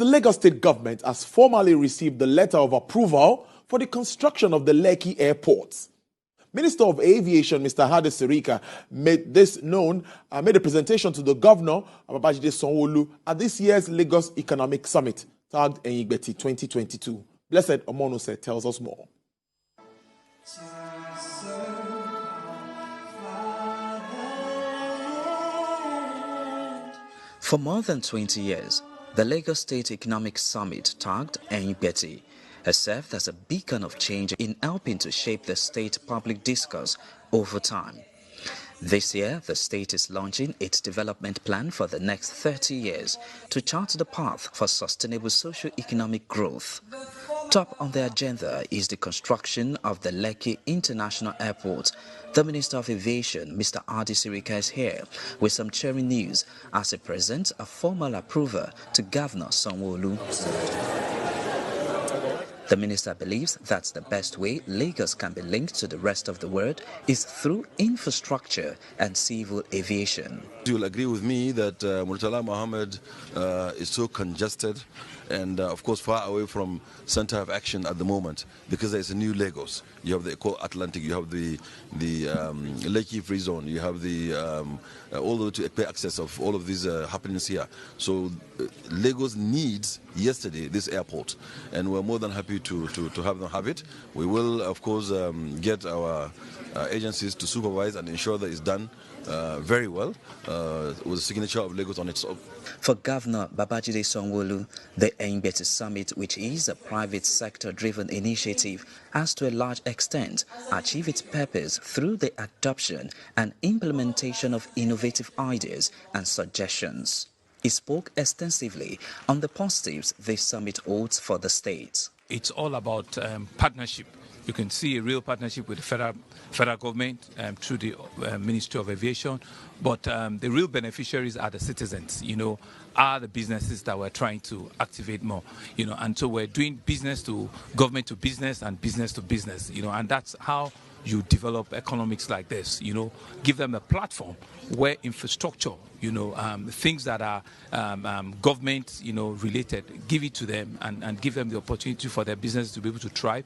the Lagos State government has formally received the letter of approval for the construction of the Lekki Airport. Minister of Aviation, Mr. Hadi Sirika, made this known, made a presentation to the governor, Babajide Sanwo-Olu, at this year's Lagos Economic Summit, tagged Enyibeti 2022. Blessed Omonose tells us more. For more than 20 years, the Lagos State Economic Summit, tagged Enyibeti, has served as a beacon of change in helping to shape the state public discourse over time. This year, the state is launching its development plan for the next 30 years to chart the path for sustainable socio-economic growth. Top on the agenda is the construction of the Lekki International Airport. The Minister of Aviation, Mr. Hadi Sirika, is here with some cheering news as he presents a formal approval to Governor Sanwo-Olu. The minister believes that the best way Lagos can be linked to the rest of the world is through infrastructure and civil aviation. You will agree with me that Murtala Mohammed is so congested and, of course, far away from center of action at the moment because there's a new Lagos. You have the Eco-Atlantic, you have the Lekki Free Zone, you have the all the way to Epe access of all of these happenings here. So Lagos needs yesterday this airport, and we're more than happy to have them have it. We will, of course, get our agencies to supervise and ensure that it's done very well with the signature of Lagos on its own. For Governor Babajide Sanwo-Olu, the Enyibeti Summit, which is a private sector-driven initiative, has to a large extent achieved its purpose through the adoption and implementation of innovative ideas and suggestions. He spoke extensively on the positives this summit holds for the state. It's all about partnership. You can see a real partnership with the federal government through the Ministry of Aviation, but the real beneficiaries are the citizens, are the businesses that we're trying to activate more, and so we're doing business to government to business and business to business, and that's how you develop economics like this, give them a platform where infrastructure, things that are government, related, give it to them and give them the opportunity for their business to be able to thrive.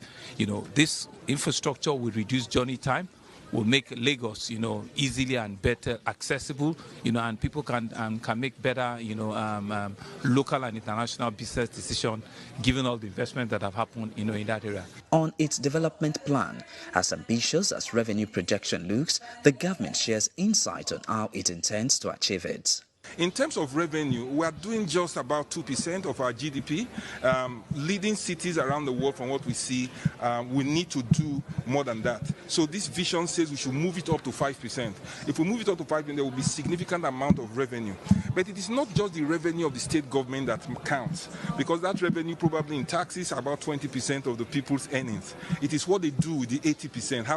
This infrastructure will reduce journey time, will make Lagos, easily and better accessible, and people can make better, local and international business decisions given all the investment that have happened, in that area. On its development plan, as ambitious as revenue projection looks, the government shares insight on how it intends to achieve it. In terms of revenue, we are doing just about 2% of our GDP. Leading cities around the world, from what we see, we need to do more than that. So this vision says we should move it up to 5%. If we move it up to 5%, there will be significant amount of revenue. But it is not just the revenue of the state government that counts, because that revenue probably in taxes about 20% of the people's earnings. It is what they do with the 80%. How